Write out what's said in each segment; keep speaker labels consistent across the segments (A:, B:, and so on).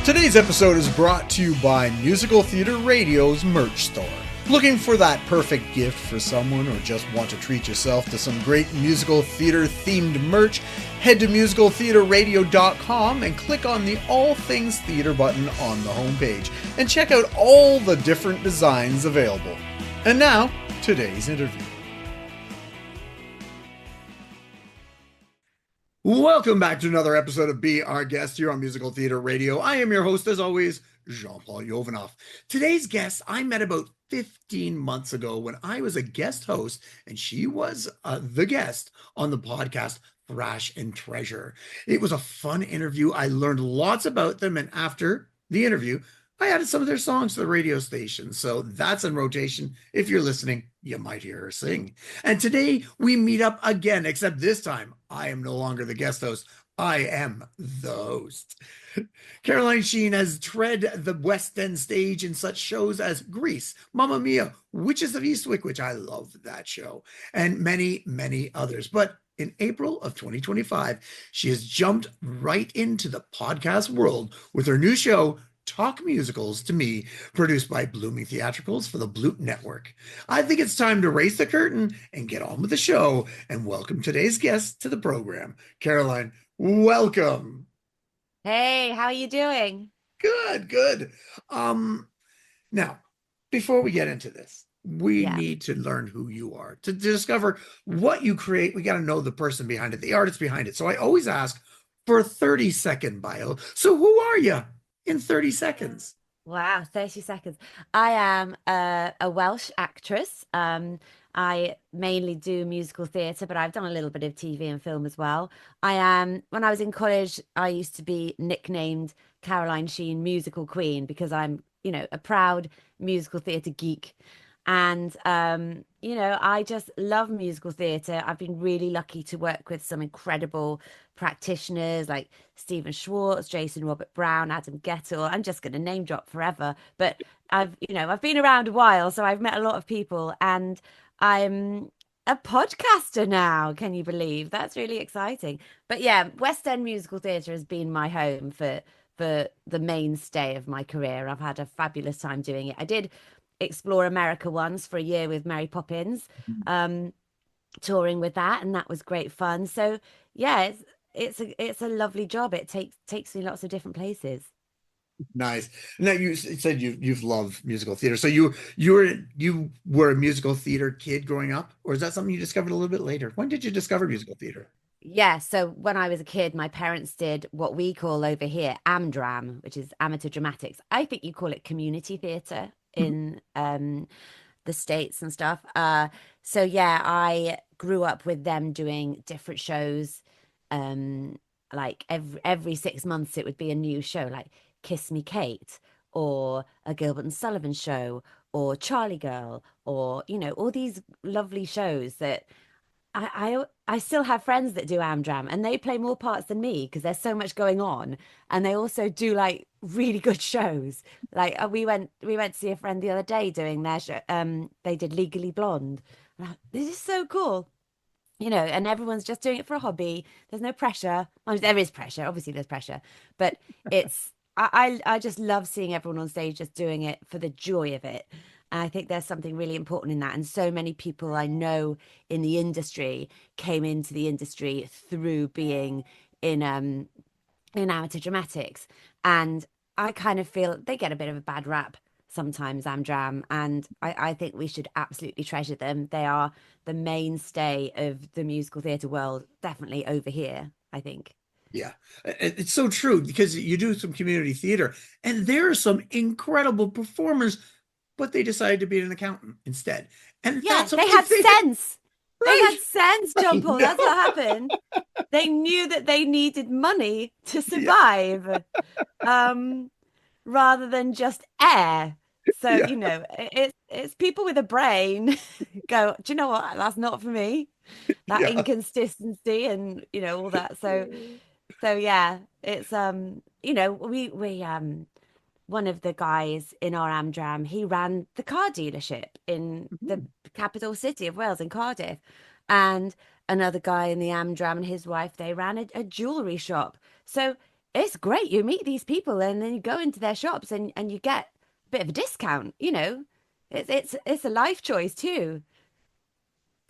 A: Today's episode is brought to you by Musical Theatre Radio's merch store. Looking for that perfect gift for someone or just want to treat yourself to some great musical theater themed merch? Head to musicaltheaterradio.com and click on the All Things Theater button on the homepage and check out all the different designs available. And now, today's interview. Welcome back to another episode of Be Our Guest here on Musical Theater Radio. I am your host, as always, Jean-Paul Jovanoff. Today's guest I met about 15 months ago when I was a guest host, and she was the guest on the podcast Thrash and Treasure. It was a fun interview. I learned lots about them, and after the interview, I added some of their songs to the radio station. So that's in rotation. If you're listening, you might hear her sing. And today we meet up again, except this time I am no longer the guest host. I am the host. Caroline Sheen has tread the West End stage in such shows as Grease, Mamma Mia, Witches of Eastwick, which I love that show, and many, many others. But in April of 2025, she has jumped right into the podcast world with her new show, Talk Musicals to Me, produced by Blooming Theatricals for the Bloot Network. I think it's time to raise the curtain and get on with the show and welcome today's guest to the program. Caroline, welcome.
B: Hey, how are you doing?
A: Good. Now, before we get into this, we need to learn who you are. To discover what you create, we got to know the person behind it, the artist behind it. So I always ask for a 30-second bio. So who are you in 30 seconds?
B: Wow, 30 seconds. I am a Welsh actress. I mainly do musical theatre, but I've done a little bit of TV and film as well. When I was in college, I used to be nicknamed Caroline Sheen Musical Queen because I'm, a proud musical theatre geek. And, I just love musical theatre. I've been really lucky to work with some incredible practitioners like Stephen Schwartz, Jason Robert Brown, Adam Gettle. I'm just going to name drop forever. But I've been around a while, so I've met a lot of people, and I'm a podcaster now. Can you believe? That's really exciting. But yeah, West End musical theatre has been my home for the mainstay of my career. I've had a fabulous time doing it. I did explore America once for a year with Mary Poppins, touring with that, and that was great fun. So yeah, it's a lovely job. It takes me lots of different places.
A: Nice. Now you said you've loved musical theater. So you were a musical theater kid growing up, or is that something you discovered a little bit later? When did you discover musical theater?
B: Yeah, so when I was a kid, my parents did what we call over here AmDram, which is amateur dramatics. I think you call it community theatre in the States and stuff. So yeah, I grew up with them doing different shows. Like every 6 months it would be a new show, like Kiss Me Kate, or a Gilbert and Sullivan show, or Charlie Girl, or all these lovely shows that I still have friends that do AmDram, and they play more parts than me because there's so much going on, and they also do like really good shows. Like we went to see a friend the other day doing their show. They did Legally Blonde. This is so cool, and everyone's just doing it for a hobby. There's no pressure. Well, there is pressure, obviously there's pressure, but it's I just love seeing everyone on stage just doing it for the joy of it. And I think there's something really important in that. And so many people I know in the industry came into the industry through being in amateur dramatics. And I kind of feel they get a bit of a bad rap sometimes, AmDram. And I think we should absolutely treasure them. They are the mainstay of the musical theatre world, definitely over here, I think.
A: Yeah, it's so true because you do some community theater and there are some incredible performers, but they decided to be an accountant instead. And
B: yeah,
A: that's
B: they had sense.
A: Right.
B: They had sense, John Paul. That's what happened. They knew that they needed money to survive, rather than just air. So, it's people with a brain go, do you know what? That's not for me. That inconsistency and, all that. So yeah, it's, we one of the guys in our AmDram, he ran the car dealership in the capital city of Wales, in Cardiff. And another guy in the AmDram and his wife, they ran a jewelry shop. So it's great. You meet these people and then you go into their shops and you get a bit of a discount, you know. It's a life choice too.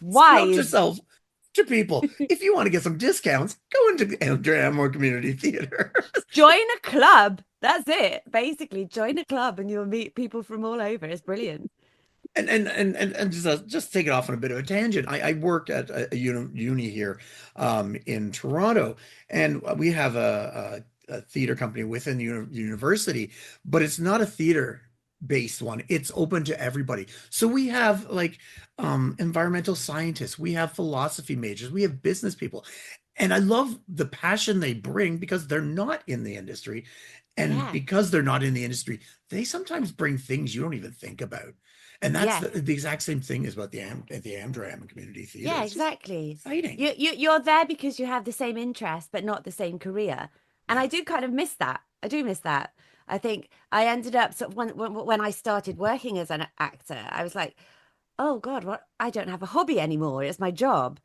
A: Note
B: Wise.
A: yourself to people. If you want to get some discounts, go into Amdram or community theater.
B: Join a club. That's it. Basically, join a club and you'll meet people from all over. It's brilliant.
A: And just take it off on a bit of a tangent. I work at a uni here in Toronto, and we have a theater company within the university, but it's not a theater based one. It's open to everybody. So we have like environmental scientists, we have philosophy majors, we have business people. And I love the passion they bring because they're not in the industry. And
B: Yeah.
A: because they're not in the industry, they sometimes bring things you don't even think about. And that's
B: Yes.
A: the exact same thing as about the Amdram and community theater.
B: Yeah,
A: It's just
B: exactly.
A: exciting.
B: You're there because you have the same interest, but not the same career. And
A: Yeah.
B: I do kind of miss that. I do miss that. I think I ended up sort of when I started working as an actor, I was like, oh God, what I don't have a hobby anymore. It's my job.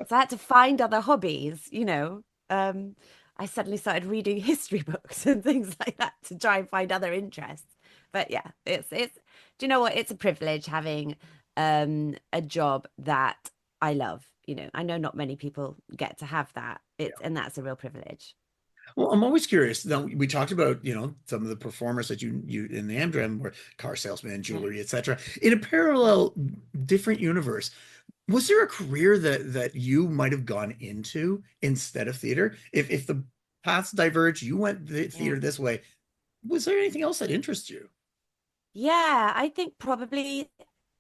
B: So I had to find other hobbies, you know. I suddenly started reading history books and things like that to try and find other interests. But yeah, it's do you know what? It's a privilege having a job that I love. You know, I know not many people get to have that. It's and that's a real privilege.
A: Well, I'm always curious. Now we talked about, some of the performers that you in the Amdram were car salesman,
B: Yeah.
A: jewelry, etc. In a parallel, different universe, was there a career that you might have gone into instead of theater? If the paths diverged, you went the
B: Yeah.
A: theater this way. Was there anything else that interests you?
B: Yeah, I think probably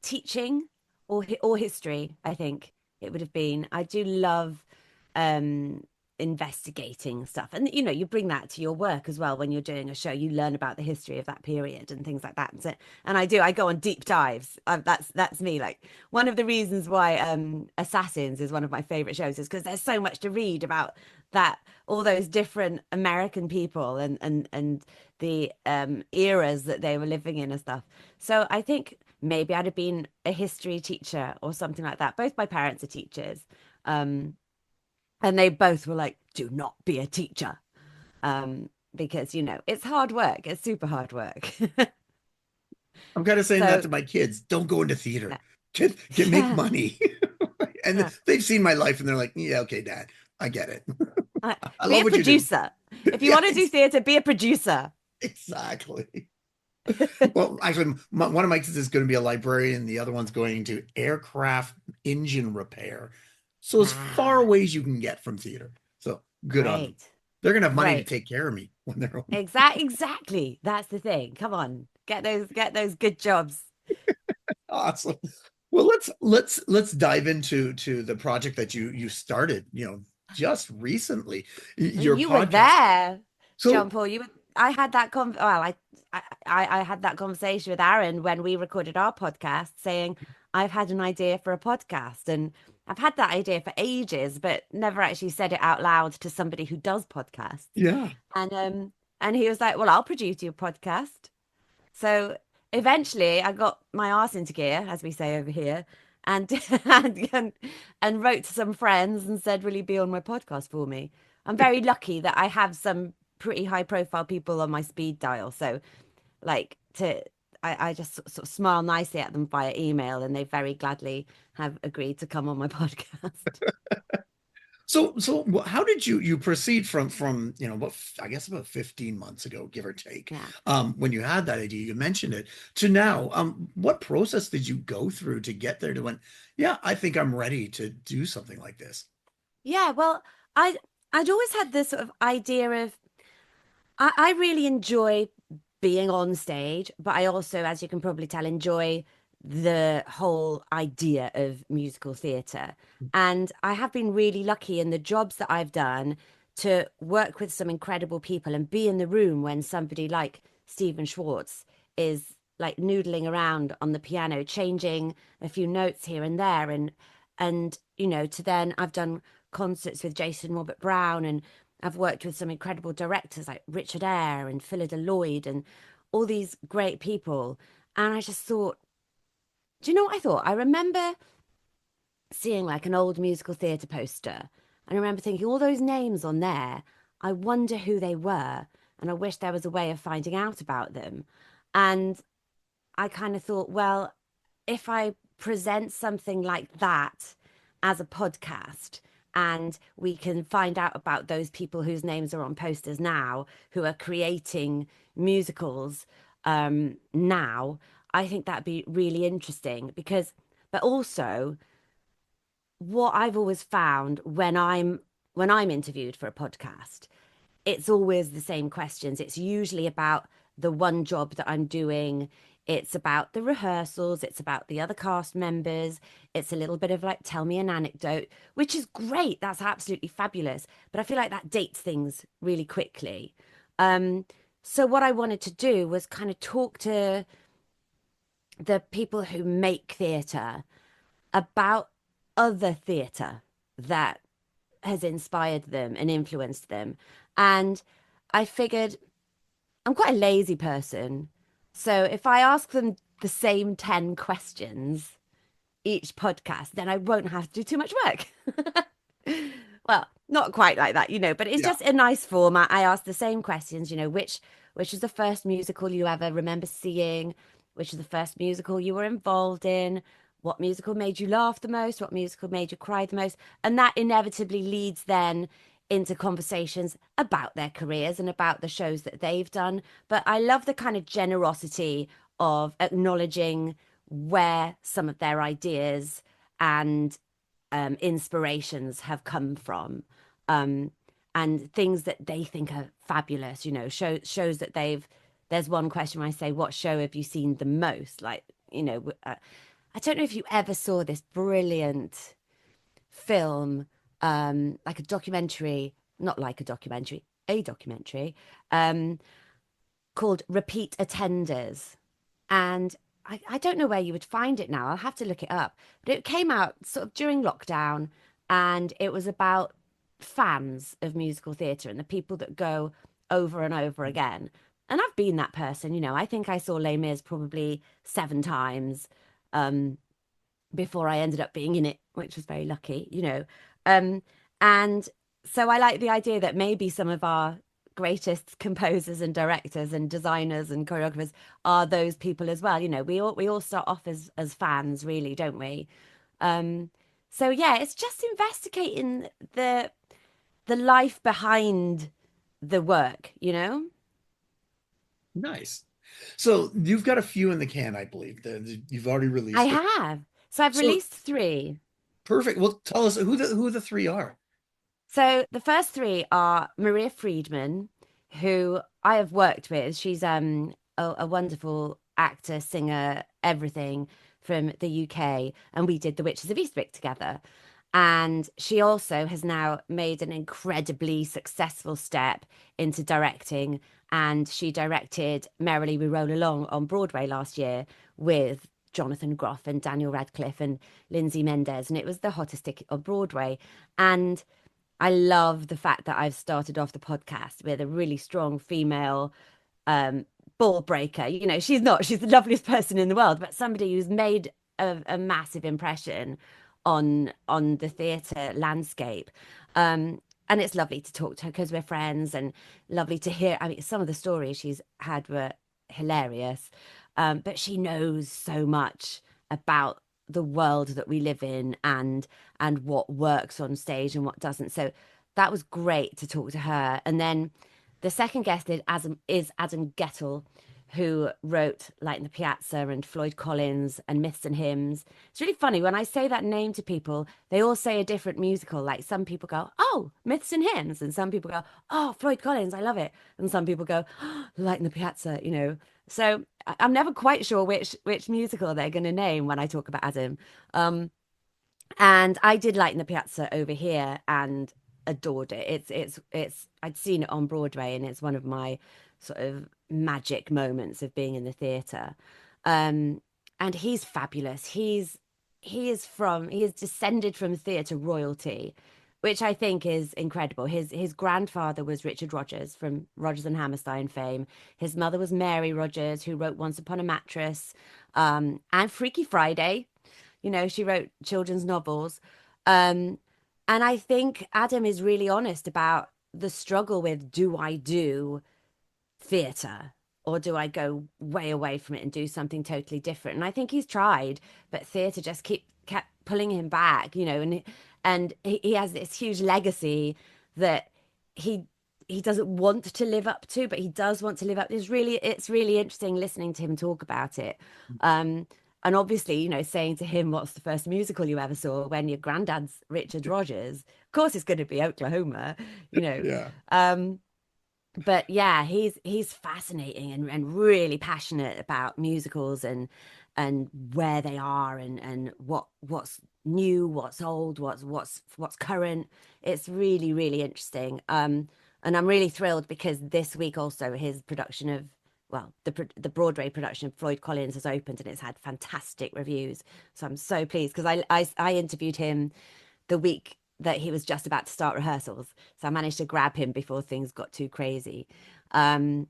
B: teaching or history, I think it would have been. I do love um investigating stuff. And you know, you bring that to your work as well when you're doing a show. You learn about the history of that period and things like that. And I go on deep dives. That's me. Like one of the reasons why Assassins is one of my favorite shows is because there's so much to read about that all those different American people and the eras that they were living in and stuff. So I think maybe I'd have been a history teacher or something like that. Both my parents are teachers. Um, and they both were like, do not be a teacher. Because, you know, it's hard work. It's super hard work.
A: I'm kind of saying that
B: So,
A: to my kids. Don't go into theater.
B: yeah.
A: Get make
B: Yeah.
A: money. And
B: Yeah.
A: they've seen my life and they're like, yeah, okay, Dad, I get it. I
B: Be
A: love
B: a
A: what you do.
B: producer. If you
A: Yeah,
B: want to do theatre, be a producer.
A: exactly. Well, actually, one of my kids is going to be a librarian. The other one's going to aircraft engine repair. So as far
B: Wow.
A: away as you can get from theater. So good on them.
B: Great.
A: They're going to have money to
B: Great.
A: take care of me when they're home.
B: Exactly. That's the thing. Come on. Get those good jobs.
A: Awesome. Well, let's dive into the project that you started, just recently,
B: And
A: your
B: you were
A: podcast.
B: there, John
A: So
B: Paul. I had that I had that conversation with Aaron when we recorded our podcast, saying I've had an idea for a podcast, and I've had that idea for ages, but never actually said it out loud to somebody who does podcasts.
A: yeah,
B: And he was like, "Well, I'll produce your podcast." So eventually, I got my arse into gear, as we say over here, and and wrote to some friends and said, "Will you be on my podcast for me?" I'm very lucky that I have some pretty high profile people on my speed dial. So, like, I just sort of smile nicely at them via email, and they very gladly have agreed to come on my podcast.
A: so how did you proceed from what I guess about 15 months ago, give or take,
B: Yeah.
A: when you had that idea, you mentioned it, to now, what process did you go through to get there to when, yeah, I think I'm ready to do something like this?
B: Yeah, well, I I'd always had this sort of idea of I really enjoy being on stage, but I also, as you can probably tell, enjoy the whole idea of musical theatre. And I have been really lucky in the jobs that I've done to work with some incredible people and be in the room when somebody like Stephen Schwartz is like noodling around on the piano, changing a few notes here and there. And you know, to then I've done concerts with Jason Robert Brown and I've worked with some incredible directors like Richard Eyre and Phyllida Lloyd and all these great people. And I just thought, do you know what I thought? I remember seeing like an old musical theatre poster. And I remember thinking, all those names on there, I wonder who they were, and I wish there was a way of finding out about them. And I kind of thought, well, if I present something like that as a podcast, and we can find out about those people whose names are on posters now who are creating musicals now, I think that'd be really interesting because, but also what I've always found when I'm interviewed for a podcast, it's always the same questions. It's usually about the one job that I'm doing. It's about the rehearsals. It's about the other cast members. It's a little bit of like, tell me an anecdote, which is great. That's absolutely fabulous. But I feel like that dates things really quickly. Um, so what I wanted to do was kind of talk to the people who make theatre about other theatre that has inspired them and influenced them. And I figured I'm quite a lazy person. So if I ask them the same 10 questions each podcast, then I won't have to do too much work. Well, not quite like that, but it's
A: Yeah.
B: just a nice format. I ask the same questions, which is the first musical you ever remember seeing? Which is the first musical you were involved in? What musical made you laugh the most? What musical made you cry the most? And that inevitably leads then into conversations about their careers and about the shows that they've done. But I love the kind of generosity of acknowledging where some of their ideas and inspirations have come from, um, and things that they think are fabulous. Shows that they've. There's one question where I say, "What show have you seen the most?" Like, I don't know if you ever saw this brilliant film, like a documentary, not like a documentary, um, called Repeat Attenders. And I don't know where you would find it now. I'll have to look it up. But it came out sort of during lockdown, and it was about fans of musical theatre and the people that go over and over again. And I've been that person, I think I saw Les Mis probably 7 times um, before I ended up being in it, which was very lucky. Um, and so I like the idea that maybe some of our greatest composers and directors and designers and choreographers are those people as well. We all start off as fans, really, don't we? Um, so yeah, it's just investigating the life behind the work.
A: Nice. So you've got a few in the can, I believe, that you've already
B: I
A: released.
B: have. So I've
A: So
B: released three.
A: perfect. Well, tell us who the three are.
B: So the first three are Maria Friedman, who I have worked with. She's a wonderful actor, singer, everything from the UK, and we did The Witches of Eastwick together. And she also has now made an incredibly successful step into directing, and she directed Merrily We Roll Along on Broadway last year with Jonathan Groff and Daniel Radcliffe and Lindsay Mendez, and it was the hottest ticket on Broadway. And I love the fact that I've started off the podcast with a really strong female um, ball breaker. She's the loveliest person in the world, but somebody who's made a massive impression on the theatre landscape. And it's lovely to talk to her because we're friends, and lovely to hear. I mean, some of the stories she's had were hilarious, but she knows so much about the world that we live in and what works on stage and what doesn't. So that was great to talk to her. And then the second guest is Adam Gettle, who wrote Light in the Piazza and Floyd Collins and Myths and Hymns. It's really funny when I say that name to people, they all say a different musical. Like some people go, "Oh, Myths and Hymns," and some people go, "Oh, Floyd Collins, I love it," and some people go, "Oh, Light in the Piazza." So I'm never quite sure which musical they're going to name when I talk about Adam. Um, and I did Light in the Piazza over here and adored it. It's I'd seen it on Broadway, and it's one of my sort of magic moments of being in the theatre. Um, and he's fabulous. He is descended from theatre royalty, which I think is incredible. His grandfather was Richard Rodgers from Rodgers and Hammerstein fame. His mother was Mary Rodgers, who wrote Once Upon a Mattress, and Freaky Friday. She wrote children's novels. Um, and I think Adam is really honest about the struggle with, do I do theatre or do I go way away from it and do something totally different? And I think he's tried, but theatre just kept pulling him back, you know, and he has this huge legacy that he he doesn't want to live up to, but he does want to live up. It's really interesting listening to him talk about it. Um, and obviously, you know, saying to him, "What's the first musical you ever saw?" when your granddad's Richard Rodgers, of course, it's going to be Oklahoma, you know.
A: Yeah.
B: Um, but yeah, he's fascinating and really passionate about musicals and where they are and what's new, what's old, what's current. It's really, really interesting. And I'm really thrilled because this week also his production of the Broadway production of Floyd Collins has opened and it's had fantastic reviews. So I'm so pleased because I interviewed him the week that he was just about to start rehearsals. So I managed to grab him before things got too crazy. Um,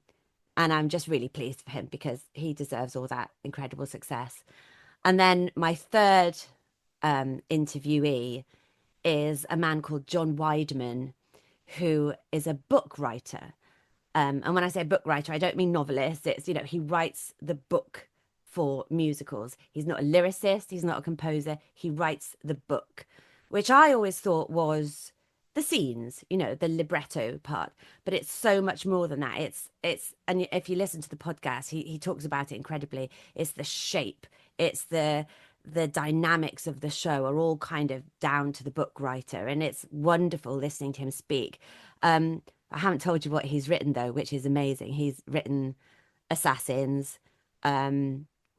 B: and I'm just really pleased for him because he deserves all that incredible success. And then my third interviewee is a man called John Weidman, who is a book writer. And when I say book writer, I don't mean novelist. It's, you know, he writes the book for musicals. He's not a lyricist, he's not a composer. He writes the book, which I always thought was the scenes, you know, the libretto part. But it's so much more than that. And if you listen to the podcast, he talks about it incredibly. It's the shape, it's the dynamics of the show are all kind of down to the book writer. And it's wonderful listening to him speak. I haven't told you what he's written though, which is amazing. He's written Assassins,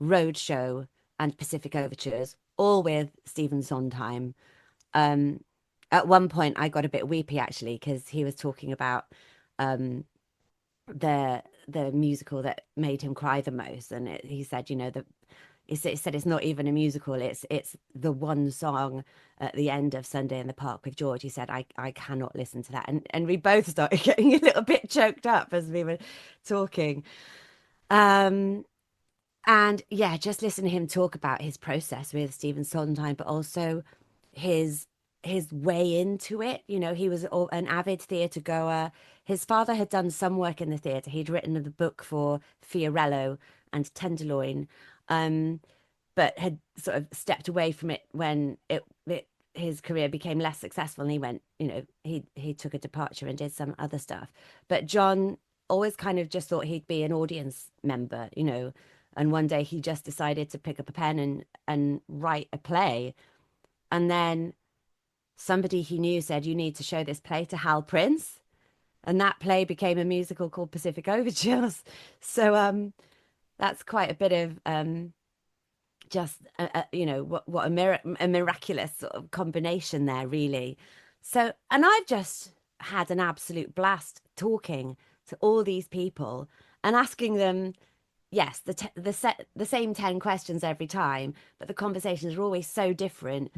B: Roadshow, and Pacific Overtures, all with Stephen Sondheim. Um, at one point, I got a bit weepy actually because he was talking about um, the musical that made him cry the most, and he said, you know, he said it's not even a musical. It's the one song at the end of Sunday in the Park with George. He said, I cannot listen to that. And we both started getting a little bit choked up as we were talking. Um, and yeah, just listen to him talk about his process with Stephen Sondheim, but also his his way into it. You know, he was an avid theatre goer. His father had done some work in the theatre. He'd written the book for Fiorello and Tenderloin. Um, but had sort of stepped away from it when his career became less successful and he went, you know, he took a departure and did some other stuff. But John always kind of just thought he'd be an audience member, you know, and one day he just decided to pick up a pen and write a play. And then somebody he knew said, you need to show this play to Hal Prince. And that play became a musical called Pacific Overtures. So that's quite a bit of just you know what a miraculous sort of combination there really. So and I've just had an absolute blast talking to all these people and asking them, yes, the same 10 questions every time, but the conversations are always so different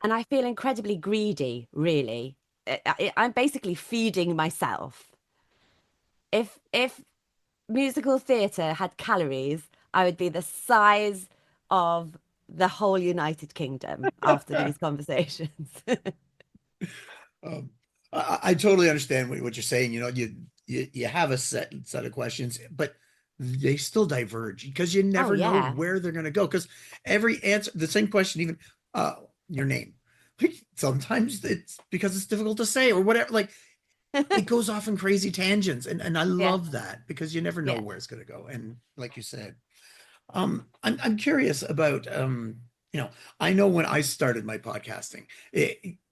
B: and I feel incredibly greedy really. I'm basically feeding myself. If musical theatre had calories, I would be the size of the whole United Kingdom after these conversations.
A: Um, I totally understand what you're saying. You know, you have a set of questions, but they still diverge because you
B: Oh,
A: never know
B: yeah.
A: where they're going to go. Because every answer, the same question, even uh, your name, sometimes it's because it's difficult to say or whatever. Like it goes off in crazy tangents, and I
B: Yeah.
A: love that because you never know
B: Yeah.
A: where it's going to go. And like you said, I'm curious about you know, I know when I started my podcasting,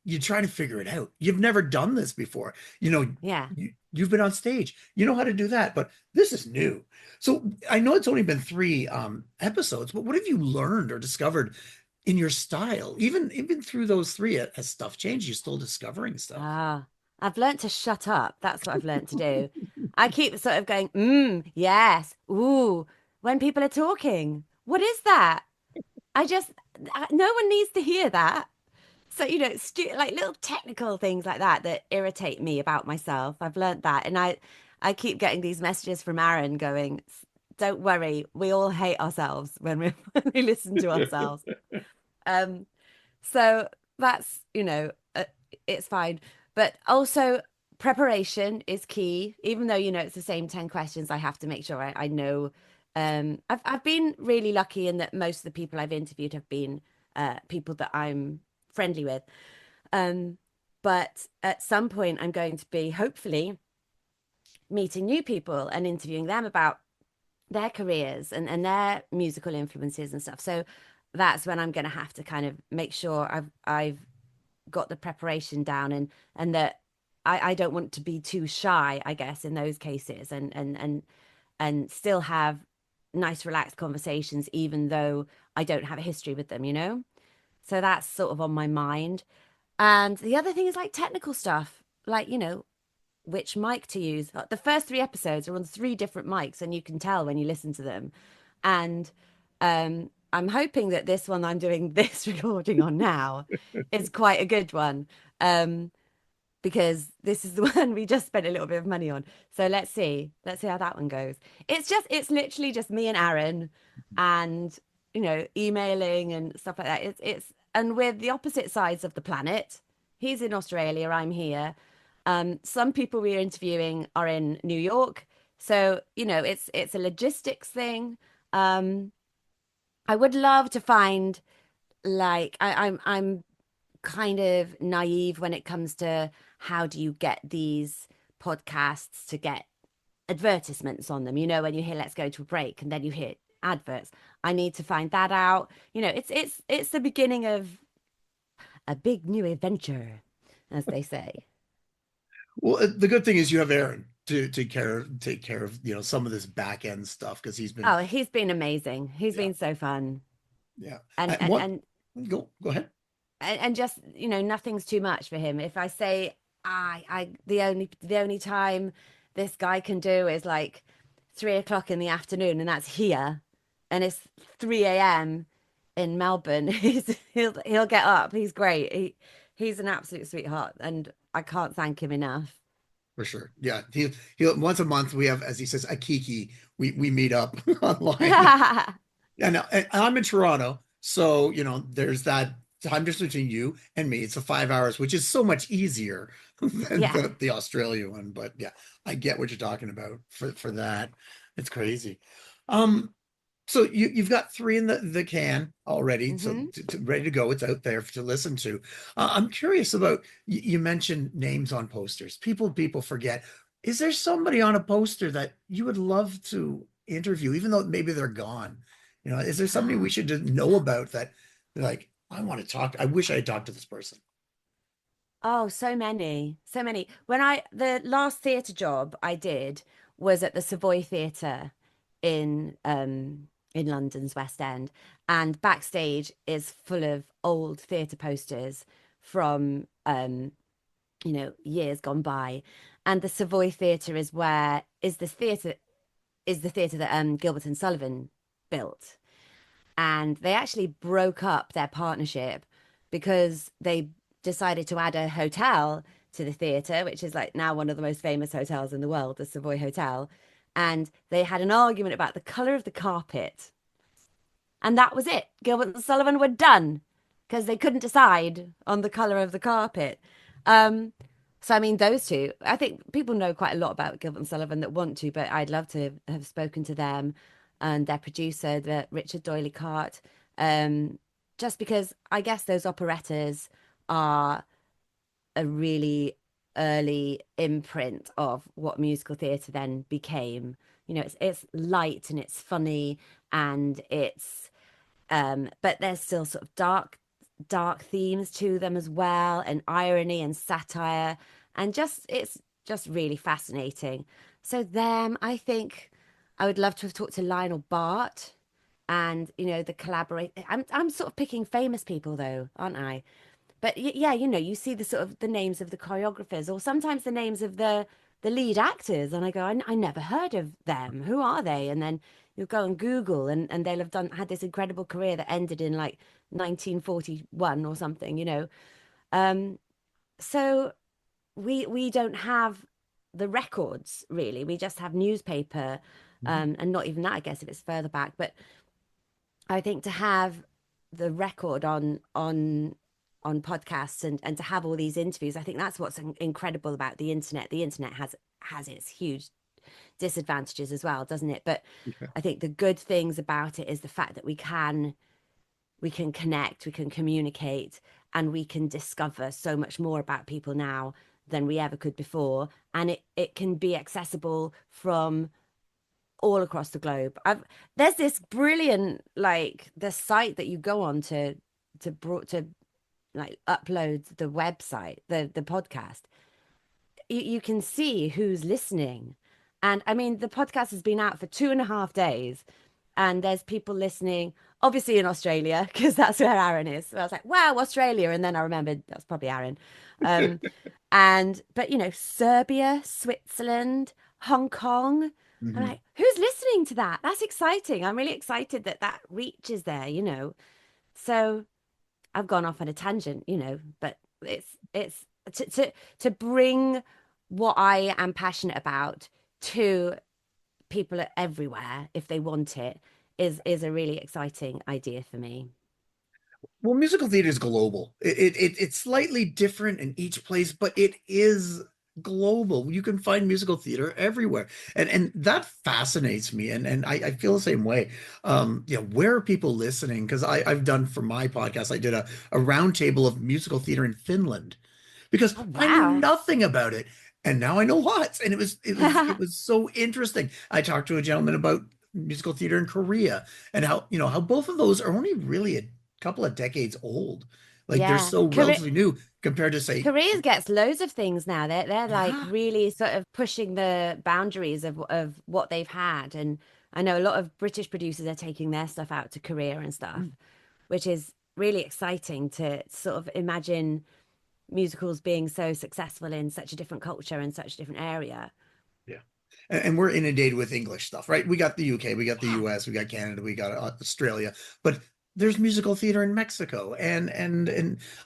A: you try to figure it out. You've never done this before. You know,
B: Yeah.
A: you've been on stage. You know how to do that, but this is new. So I know it's only been three episodes, but what have you learned or discovered in your style? Even through those three, as stuff changed, you're still discovering stuff.
B: Ah, I've learnt to shut up. That's what I've learnt to do. I keep sort of going, yes, ooh, when people are talking. What is that? No one needs to hear that. So, you know, like little technical things like that that irritate me about myself. I've learnt that. And I keep getting these messages from Aaron going, don't worry, we all hate ourselves when we, when we listen to ourselves. Um, so that's, you know, it's fine. But also, preparation is key. Even though, it's the same 10 questions, I have to make sure I know. I've been really lucky in that most of the people I've interviewed have been people that I'm friendly with. Um, but at some point, I'm going to be hopefully meeting new people and interviewing them about their careers and their musical influences and stuff. So that's when I'm going to have to kind of make sure I've got the preparation down, and that I don't want to be too shy, I guess, in those cases, and still have nice relaxed conversations even though I don't have a history with them. So that's sort of on my mind. And the other thing is like technical stuff, like, which mic to use. The first three episodes are on three different mics, and you can tell when you listen to them. And I'm hoping that this one I'm doing this recording on now is quite a good one. Um, because this is the one we just spent a little bit of money on. So let's see. Let's see how that one goes. It's literally just me and Aaron and, emailing and stuff like that. And we're the opposite sides of the planet. He's in Australia, I'm here. Some people we're interviewing are in New York. So, it's a logistics thing. Um, I would love to find like I'm kind of naive when it comes to how do you get these podcasts to get advertisements on them. When you hear let's go to a break and then you hear adverts. I need to find that out. It's the beginning of a big new adventure, as they say.
A: Well, the good thing is you have Aaron to take care of some of this back end stuff because he's been
B: Oh, he's been amazing. He's
A: yeah
B: been so fun.
A: yeah.
B: And
A: And
B: and
A: what
B: and
A: go ahead.
B: and just nothing's too much for him. If I say I the only time this guy can do is like 3 o'clock in the afternoon, and that's here, and it's 3 a.m. in Melbourne. He'll get up. He's great. He's an absolute sweetheart, and I can't thank him enough.
A: For sure. Yeah. He'll once a month we have, as he says, a kiki. We meet up online. Yeah, no, and I'm in Toronto, so there's that time difference between you and me. It's a 5 hours, which is so much easier than
B: Yeah.
A: the Australia one. But yeah, I get what you're talking about for that. It's crazy. Um, so you've got three in the can already, so
B: Hmm.
A: ready to go. It's out there to listen to. I'm curious about you mentioned names on posters. People forget. Is there somebody on a poster that you would love to interview, even though maybe they're gone? Is there somebody we should just know about that, like, I want to talk? I wish I had talked to this person.
B: Oh, so many, so many. The last theatre job I did was at the Savoy Theatre in London's West End, and backstage is full of old theatre posters from years gone by. And the Savoy Theatre is the theatre that Gilbert and Sullivan built, and they actually broke up their partnership because they decided to add a hotel to the theatre, which is like now one of the most famous hotels in the world, the Savoy Hotel. And they had an argument about the colour of the carpet. And that was it. Gilbert and Sullivan were done because they couldn't decide on the colour of the carpet. Um, so, I mean, those two, I think people know quite a lot about Gilbert and Sullivan that want to, but I'd love to have spoken to them and their producer, Richard Doyley Cart, um, just because I guess those operettas are a really early imprint of what musical theatre then became. It's light and it's funny and but there's still sort of dark themes to them as well, and irony and satire, and it's just really fascinating. So them, I think I would love to have talked to Lionel Bart, and the collaborate. I'm sort of picking famous people though, aren't I? But yeah, you see the sort of the names of the choreographers, or sometimes the names of the lead actors, and I go, I never heard of them. Who are they? And then you'll go and Google, and they'll have had this incredible career that ended in like 1941 or something. Um, so we don't have the records really. We just have newspaper,
A: Mhm.
B: and not even that, I guess, if it's further back. But I think to have the record on on podcasts and to have all these interviews. I think that's what's incredible about the internet. The internet has its huge disadvantages as well, doesn't it? But
A: Yeah.
B: I think the good things about it is the fact that we can connect, we can communicate, and we can discover so much more about people now than we ever could before. And it can be accessible from all across the globe. There's this brilliant, like, the site that you go on to like upload the website, the podcast. You can see who's listening. And I mean, the podcast has been out for 2.5 days, and there's people listening, obviously in Australia, because that's where Aaron is. So I was like, wow, Australia. And then I remembered that's probably Aaron. Um, but Serbia, Switzerland, Hong Kong. I'm
A: Mhm.
B: like, who's listening to that? That's exciting. I'm really excited that that reaches there. So I've gone off on a tangent, but it's to bring what I am passionate about to people everywhere if they want it is a really exciting idea for me.
A: Well, musical theater is global. It's slightly different in each place, but it is global. You can find musical theater everywhere, and that fascinates me. And I feel the same way. Where are people listening? Because I've done for my podcast, I did a roundtable of musical theater in Finland because
B: Oh
A: I knew
B: wow.
A: nothing about it, and now I know lots. And it was so interesting. I talked to a gentleman about musical theater in Korea and how both of those are only really a couple of decades old. Like they're
B: Yeah.
A: so relatively new compared to say,
B: Korea gets loads of things now. They're like
A: yeah,
B: really sort of pushing the boundaries of what they've had. And I know a lot of British producers are taking their stuff out to Korea and stuff, which is really exciting to sort of imagine musicals being so successful in such a different culture and such a different area.
A: yeah. And we're inundated with English stuff, right? We got the UK, we got the
B: Yeah.
A: US, we got Canada, we got Australia, but there's musical theater in Mexico, and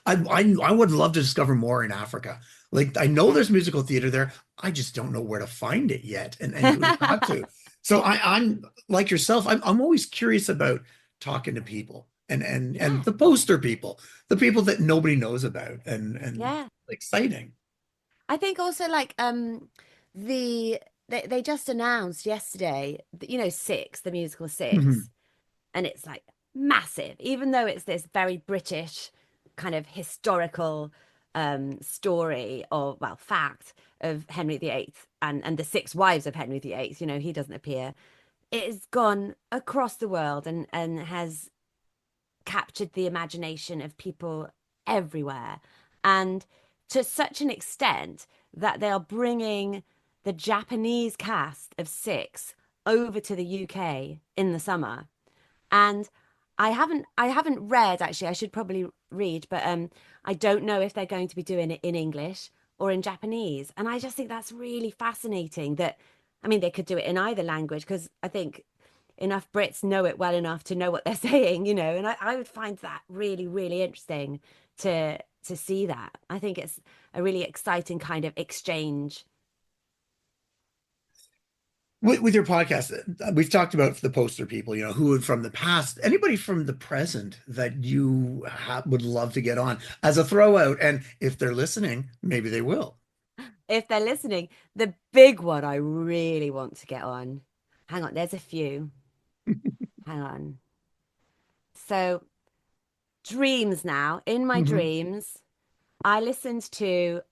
A: I would love to discover more in Africa. Like I know
B: Yeah.
A: there's musical theater there, I just don't know where to find it yet, and who to talk to. So I'm like yourself, I'm always curious about talking to people and
B: Yeah.
A: the poster people, the people that nobody knows about, and
B: Yeah.
A: exciting.
B: I think also like the they just announced yesterday that, Six, the musical Six, and it's like massive, even though it's this very British kind of historical story or well fact of Henry VIII and the six wives of Henry VIII. He doesn't appear. It has gone across the world and has captured the imagination of people everywhere. And to such an extent that they are bringing the Japanese cast of Six over to the UK in the summer. And I haven't read, actually. I should probably read, but I don't know if they're going to be doing it in English or in Japanese. And I just think that's really fascinating that, I mean, they could do it in either language because I think enough Brits know it well enough to know what they're saying. And I would find that really, really interesting to see that. I think it's a really exciting kind of exchange.
A: With your podcast, we've talked about the poster people, who from the past, anybody from the present that you would love to get on as a throwout. And if they're listening, maybe they will.
B: If they're listening, the big one I really want to get on. Hang on, there's a few. Hang on. So, dreams now. In my
A: Mhm.
B: dreams, I listened to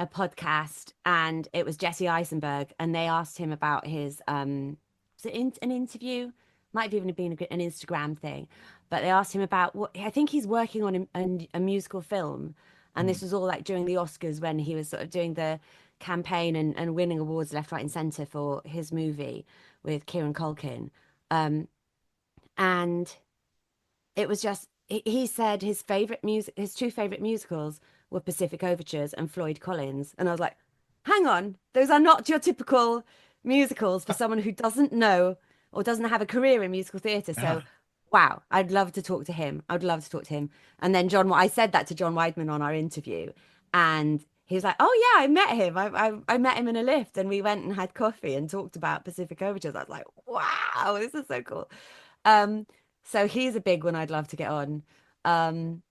B: a podcast and it was Jesse Eisenberg and they asked him about his was it an interview? Might have even been an Instagram thing, but they asked him about what I think he's working on a musical film, and this was all like during the Oscars when he was sort of doing the campaign and winning awards left, right, and centre for his movie with Kieran Culkin. And it was just he said his two favorite musicals were Pacific Overtures and Floyd Collins, and I was like, hang on, those are not your typical musicals for someone who doesn't know or doesn't have a career in musical theatre.
A: Yeah.
B: So wow, I'd love to talk to him. I'd love to talk to him. And then I said that to John Weidman on our interview, and he was like, "Oh yeah, I met him. I met him in a lift, and we went and had coffee and talked about Pacific Overtures." I was like, "Wow, this is so cool." Um, so he's a big one I'd love to get on. Um,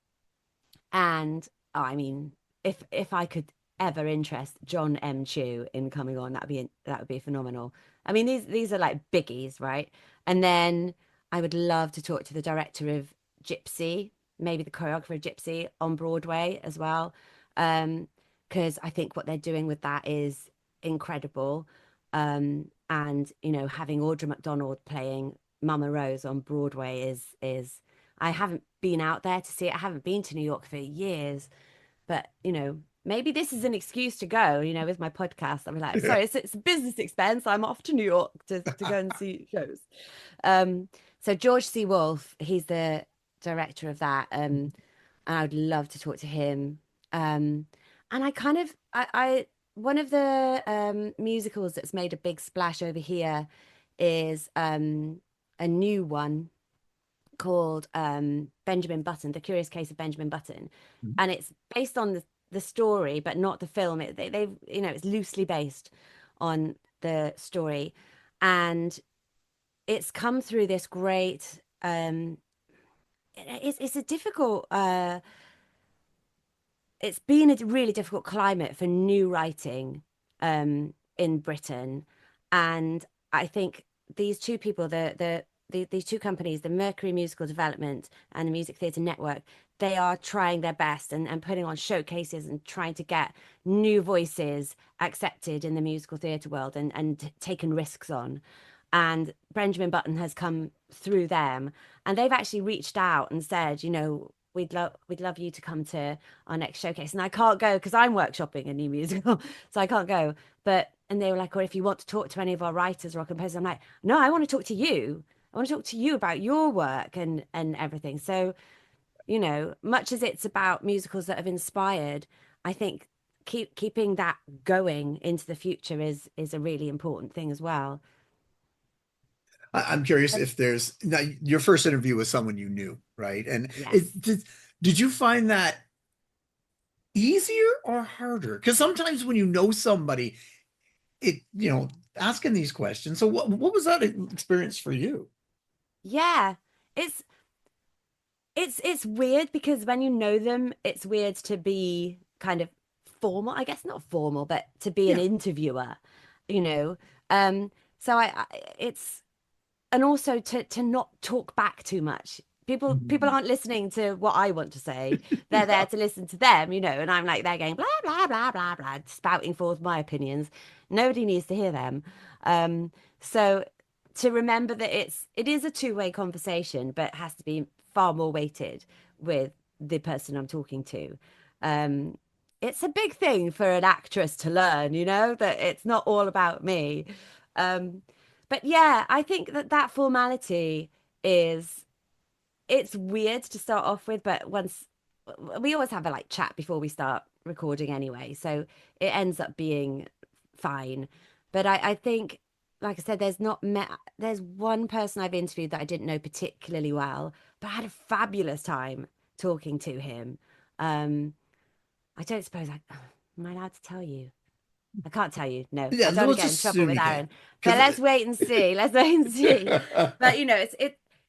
B: And I mean, if I could ever interest John M. Chu in coming on, that would be phenomenal. I mean, these are like biggies, right? And then I would love to talk to the director of Gypsy, maybe the choreographer of Gypsy on Broadway as well. Because I think what they're doing with that is incredible. And having Audra McDonald playing Mama Rose on Broadway is I haven't been out there to see it. I haven't been to New York for years, but maybe this is an excuse to go. With my podcast, I'm like,
A: Yeah.
B: sorry, it's a business expense. I'm off to New York to go and see shows. Um, so George C. Wolfe, he's the director of that, and I would love to talk to him. And I kind of, I one of the musicals that's made a big splash over here is a new one called Benjamin Button, The Curious Case of Benjamin Button, and it's based on the story, but not the film. They've it's loosely based on the story, and it's come through this great. It's a difficult. It's been a really difficult climate for new writing in Britain, and I think these two people, these two companies, the Mercury Musical Development and the Music Theatre Network, they are trying their best and putting on showcases and trying to get new voices accepted in the musical theatre world and taken risks on. And Benjamin Button has come through them, and they've actually reached out and said, we'd love you to come to our next showcase. And I can't go because I'm workshopping a new musical, so I can't go. And they were like, or if you want to talk to any of our writers or our composers, I'm like, no, I want to talk to you. I want to talk to you about your work and everything. So, much as it's about musicals that have inspired, I think keeping that going into the future is a really important thing as well.
A: I'm curious if there's now your first interview with someone you knew, right? And
B: Yes.
A: did you find that easier or harder? Because sometimes when you know somebody, asking these questions. So what was that experience for you?
B: Yeah. It's it's weird because when you know them, it's weird to be kind of formal, I guess not formal, but to be an
A: Yeah.
B: interviewer, you know. So it's and also to not talk back too much. People
A: Mhm.
B: aren't listening to what I want to say. They're there
A: Yeah.
B: to listen to them, and I'm like they're going blah blah blah blah blah, spouting forth my opinions. Nobody needs to hear them. So to remember that it is a two-way conversation, but it has to be far more weighted with the person I'm talking to. Um, it's a big thing for an actress to learn, that it's not all about me. Um, but yeah, I think that formality is it's weird to start off with, but once we always have a like chat before we start recording anyway, so it ends up being fine. But I think, like I said, there's one person I've interviewed that I didn't know particularly well, but I had a fabulous time talking to him. Um, I don't suppose am I allowed to tell you? I can't tell you. No,
A: Yeah,
B: I don't want to
A: let's
B: get in trouble
A: assume
B: with
A: you can.
B: Aaron. But
A: Because
B: let's wait and see. Let's wait and see. But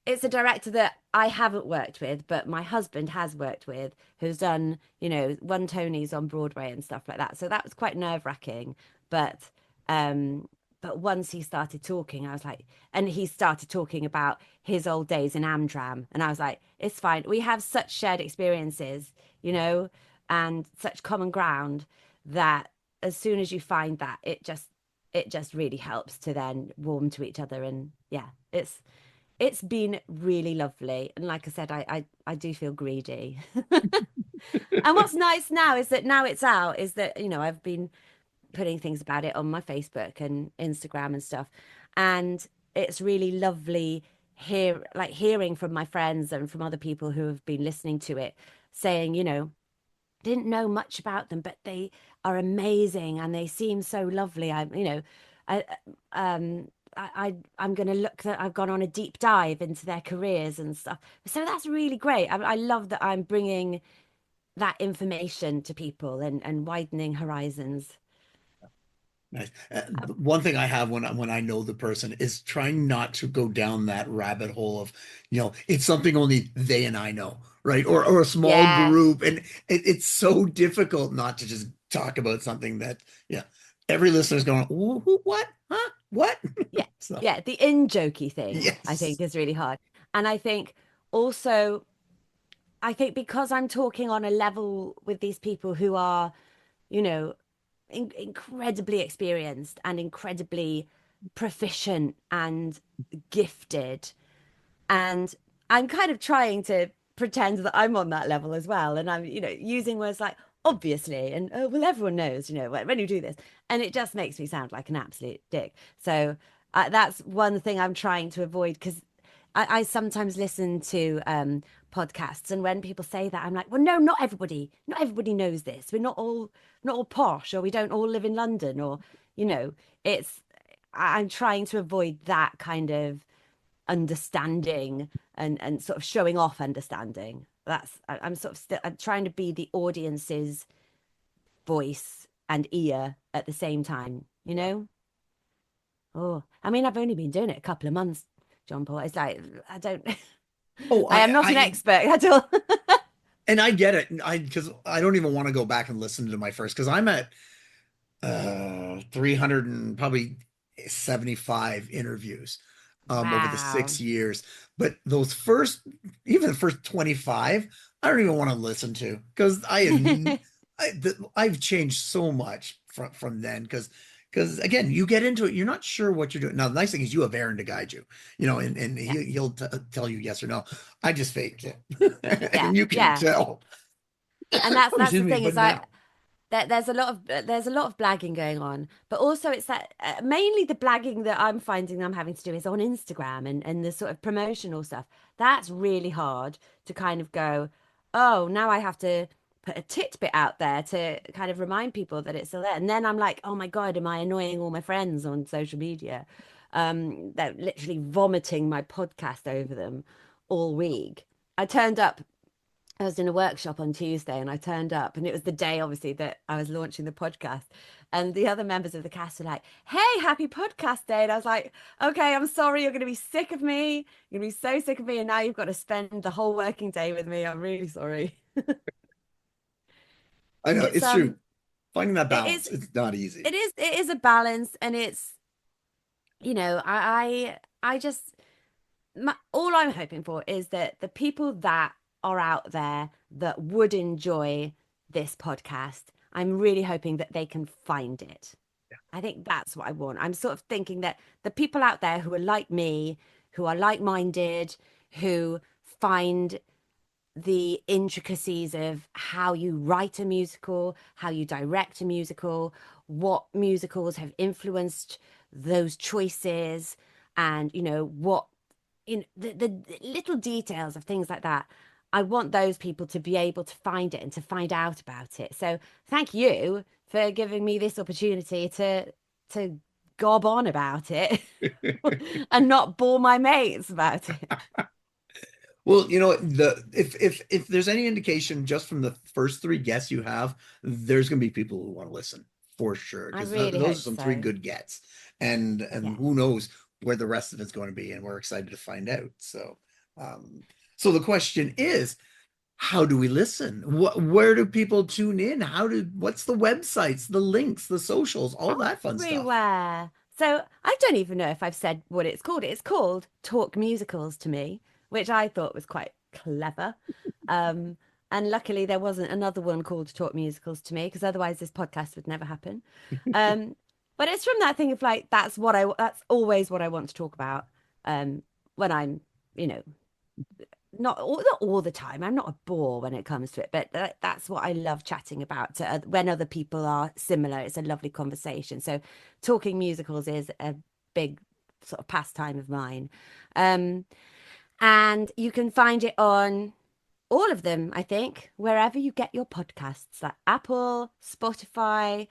B: it's a director that I haven't worked with, but my husband has worked with, who's done, won Tonys on Broadway and stuff like that. So that was quite nerve-wracking. But um but once he started talking, I was like, and he started talking about his old days in Amdram, and I was like, it's fine. We have such shared experiences, and such common ground that as soon as you find that, it just really helps to then warm to each other. And yeah, it's been really lovely. And like I said, I do feel greedy. And what's nice now is that now it's out, is that, I've been putting things about it on my Facebook and Instagram and stuff. And it's really lovely hearing from my friends and from other people who have been listening to it saying, didn't know much about them, but they are amazing and they seem so lovely. I um I'm gonna look that I've gone on a deep dive into their careers and stuff. So that's really great. I love that I'm bringing that information to people and widening horizons.
A: Nice.
B: Uh,
A: One thing I have when I know the person is trying not to go down that rabbit hole of, it's something only they and I know, right? Or a small
B: Yeah,
A: group, and it's so difficult not to just talk about something that, yeah, every listener's going, what? Huh? What?
B: yeah,
A: So
B: yeah. The in-jokey thing, I
A: yes.
B: think, is really hard. And I think also, I think because I'm talking on a level with these people who are, you know, incredibly experienced and incredibly proficient and gifted. And I'm kind of trying to pretend that I'm on that level as well. And I'm, using words like obviously and oh, well, everyone knows, when you do this. And it just makes me sound like an absolute dick. So that's one thing I'm trying to avoid because I sometimes listen to podcasts, and when people say that, I'm like, well, no, not everybody knows this. We're not all posh, or we don't all live in London, or you know, it's. I'm trying to avoid that kind of understanding and sort of showing off understanding. I'm sort of still I'm trying to be the audience's voice and ear at the same time, you know? Oh, I mean, I've only been doing it a couple of months, John Paul. It's like I don't
A: Oh,
B: I am not an expert at all.
A: and I get it. Because I don't even want to go back and listen to my first, because I'm at 300 and probably 75 interviews over the
B: Wow.
A: 6 years. But those first, even the first 25, I don't even want to listen to, because I've changed so much from then. Because again, you get into it, you're not sure what you're doing. Now, the nice thing is you have Aaron to guide you, and
B: Yeah.
A: he'll tell you yes or no. I just faked it,
B: Yeah.
A: and you can
B: Yeah.
A: tell.
B: And that's the
A: Excuse me,
B: thing
A: but
B: is like
A: now.
B: there's a lot of blagging going on, but also it's that mainly the blagging that I'm finding I'm having to do is on Instagram and the sort of promotional stuff. That's really hard to kind of go, oh, now I have to put a tidbit out there to kind of remind people that it's still there. And then I'm like, oh my God, am I annoying all my friends on social media? They're literally vomiting my podcast over them all week. I turned up I was in a workshop on Tuesday and I turned up, and it was the day, obviously, that I was launching the podcast. And the other members of the cast were like, hey, happy podcast day. And I was like, okay, I'm sorry. You're going to be sick of me. You're going to be so sick of me. And now you've got to spend the whole working day with me. I'm really sorry.
A: I know
B: It's,
A: it's true. Finding that
B: it is,
A: balance, it's not easy.
B: it is a balance. And it's, I just, all I'm hoping for is that the people that are out there that would enjoy this podcast, I'm really hoping that they can find it. I think that's what I want. I'm sort of thinking that the people out there who are like me, who are like-minded, who find the intricacies of how you write a musical, how you direct a musical, what musicals have influenced those choices, and what the little details of things like that. I want those people to be able to find it and to find out about it. So thank you for giving me this opportunity to gob on about it and not bore my mates about it.
A: Well, if there's any indication just from the first three guests you have, there's going to be people who want to listen for sure,
B: I
A: because
B: really
A: those are
B: hope
A: some three
B: so.
A: good gets, and
B: Yeah.
A: who knows where the rest of it's going to be, and we're excited to find out. So the question is, how do we listen? Where do people tune in? What's the websites, the links, the socials, all that fun stuff?
B: Everywhere. So I don't even know if I've said what it's called. It's called Talk Musicals to me, which I thought was quite clever. Um, and luckily there wasn't another one called Talk Musicals to me, because otherwise this podcast would never happen. Um, but it's from that thing of like that's always what I want to talk about when I'm, you know, not all the time. I'm not a bore when it comes to it, but that's what I love chatting about when other people are similar. It's a lovely conversation. So talking musicals is a big sort of pastime of mine. Um, and you can find it on all of them, I think, wherever you get your podcasts, like Apple, Spotify,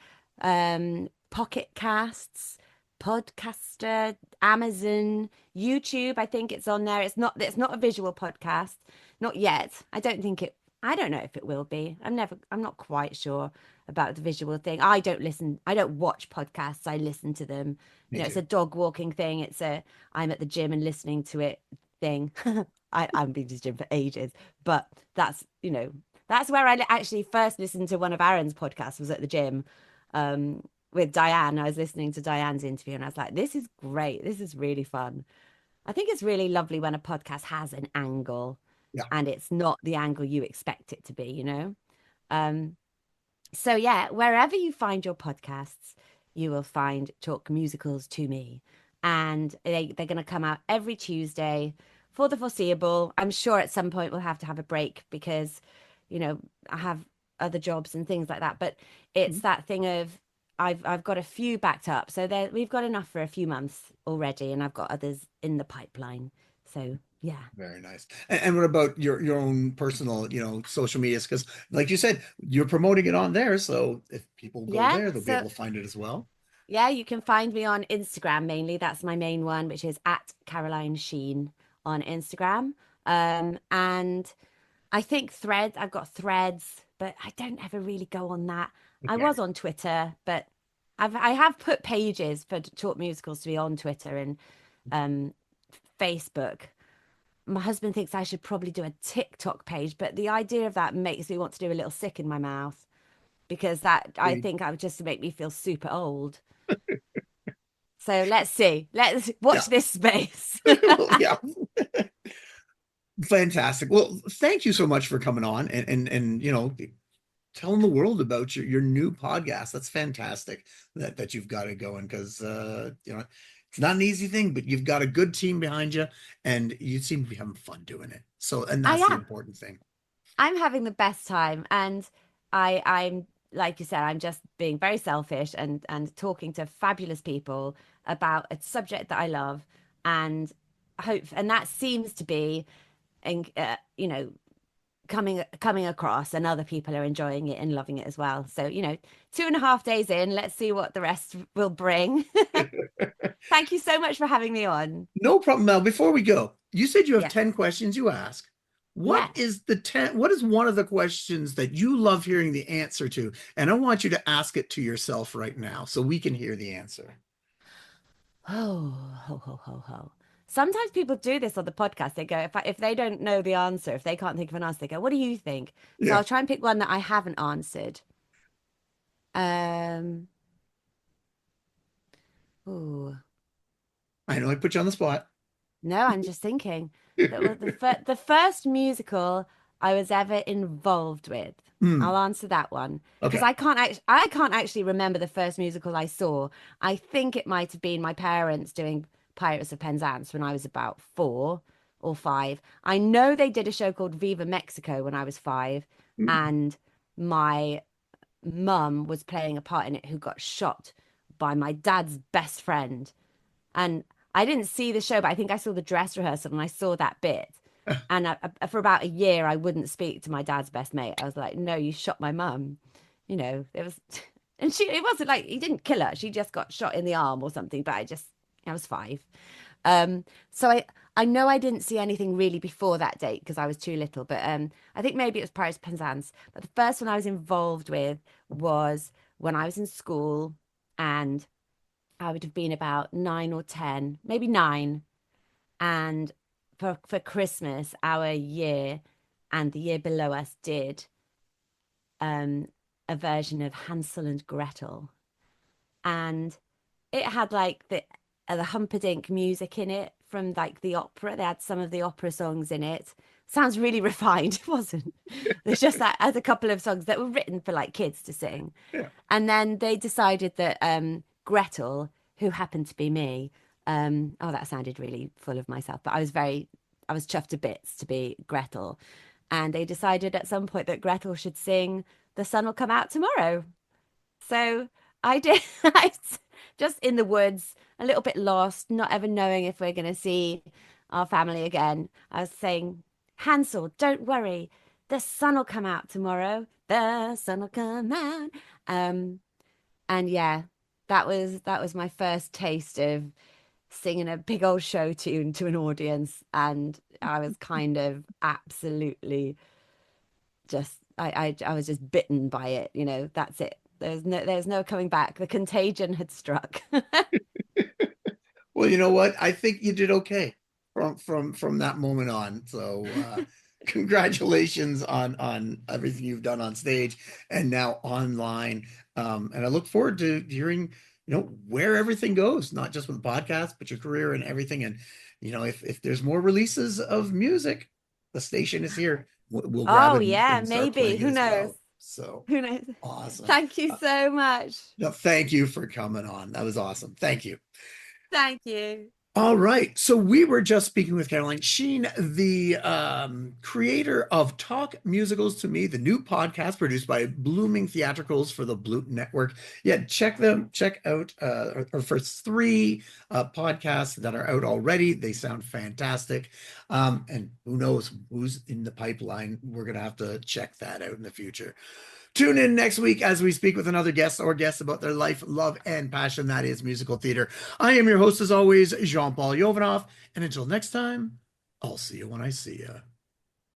B: Pocket Casts, Podcaster, Amazon, YouTube. I think it's on there. It's not a visual podcast, not yet. I don't know if it will be. I'm not quite sure. about the visual thing. I don't watch podcasts, I listen to them.
A: Me
B: It's
A: too.
B: a dog walking thing. I'm at the gym and listening to it thing. I haven't been to the gym for ages, but that's where I actually first listened to one of Aaron's podcasts was at the gym with Diane. I was listening to Diane's interview and I was like, this is great. This is really fun. I think it's really lovely when a podcast has an angle
A: Yeah.
B: and it's not the angle you expect it to be, Um, so yeah, wherever you find your podcasts, you will find Talk Musicals to Me. And they're going to come out every Tuesday for the foreseeable. I'm sure at some point we'll have to have a break because, I have other jobs and things like that. But it's that thing of I've got a few backed up. So we've got enough for a few months already, and I've got others in the pipeline. So yeah.
A: Very nice. And what about your own personal, social medias? Because like you said, you're promoting it on there. So if people go
B: Yeah.
A: there, they'll be
B: So
A: able to find it as well.
B: yeah, you can find me on Instagram mainly. That's my main one, which is at Caroline Sheen on Instagram. And I think I've got threads, but I don't ever really go on that. I
A: Okay.
B: was on Twitter, but I have put pages for Talk Musicals to be on Twitter and um, Facebook. My husband thinks I should probably do a TikTok page, but the idea of that makes me want to do a little sick in my mouth because that I
A: Agreed.
B: think that would just make me feel super old. So let's see. Let's
A: Yeah.
B: watch this space.
A: Well, yeah. Fantastic. Well, thank you so much for coming on and telling the world about your new podcast. That's fantastic that you've got it going because it's not an easy thing, but you've got a good team behind you and you seem to be having fun doing it. So, and
B: I
A: that's the
B: am.
A: important thing.
B: I'm having the best time, and I'm like you said, I'm just being very selfish and talking to fabulous people about a subject that I love, and and that seems to be, and coming across, and other people are enjoying it and loving it as well. So 2.5 days in, let's see what the rest will bring. Thank you so much for having me on.
A: No problem, Mel. Before we go, you said you have
B: Yeah,
A: 10 questions you ask. What
B: yes.
A: is what is one of the questions that you love hearing the answer to? And I want you to ask it to yourself right now so we can hear the answer.
B: Oh, ho, ho, ho, ho. Sometimes people do this on the podcast. They go, if they don't know the answer, if they can't think of an answer, they go, "What do you think?" So
A: Yeah,
B: I'll try and pick one that I haven't answered. Um, ooh,
A: I know I put you on the spot.
B: no, I'm just thinking that was the first musical I was ever involved with. I'll
A: Hmm.
B: answer that one because
A: Okay.
B: I can't actually remember the first musical I saw. I think it might have been my parents doing Pirates of Penzance when I was about 4 or 5. I know they did a show called Viva Mexico when I was 5,
A: Hmm.
B: and my mum was playing a part in it who got shot by my dad's best friend. And I didn't see the show, but I think I saw the dress rehearsal and I saw that bit. And for about a year, I wouldn't speak to my dad's best mate. I was like, "No, you shot my mum." It was, and it wasn't like he didn't kill her. She just got shot in the arm or something. But I was 5. So I know I didn't see anything really before that date because I was too little. But I think maybe it was Paris Penzance. But the first one I was involved with was when I was in school, and I would have been about 9 or 10, maybe 9. And for Christmas, our year and the year below us did um, a version of Hansel and Gretel, and it had like the Humperdinck music in it from like the opera. They had some of the opera songs in it. Sounds really refined, it wasn't. There's just that as a couple of songs that were written for like kids to sing.
A: Yeah.
B: And then they decided that Gretel, who happened to be me, oh, that sounded really full of myself, but I was chuffed to bits to be Gretel. And they decided at some point that Gretel should sing "The Sun Will Come Out Tomorrow." So I did, I just in the woods, a little bit lost, not ever knowing if we're going to see our family again. I was saying, "Hansel, don't worry. The sun will come out tomorrow. The sun will come out." Um, and yeah, that was my first taste of singing a big old show tune to an audience, and I was kind of absolutely just I was just bitten by it, that's it. There's no coming back. The contagion had struck.
A: Well, you know what? I think you did okay from that moment on. So congratulations on everything you've done on stage and now online. And I look forward to hearing, where everything goes, not just with the podcast, but your career and everything. And if there's more releases of music, the station is here. We'll grab
B: Oh
A: it
B: yeah,
A: and start
B: maybe.
A: playing it
B: Who
A: as
B: knows?
A: well. So
B: Who knows?
A: awesome.
B: Thank you so much.
A: No, thank you for coming on. That was awesome. Thank you.
B: Thank you.
A: All right. So we were just speaking with Caroline Sheen, the creator of Talk Musicals to Me, the new podcast produced by Blooming Theatricals for the Blute Network. Yeah, check out our first three podcasts that are out already. They sound fantastic. And who knows who's in the pipeline. We're going to have to check that out in the future. Tune in next week as we speak with another guest or guests about their life, love, and passion. That is musical theater. I am your host, as always, Jean-Paul Jovanov. And until next time, I'll see you when I see you.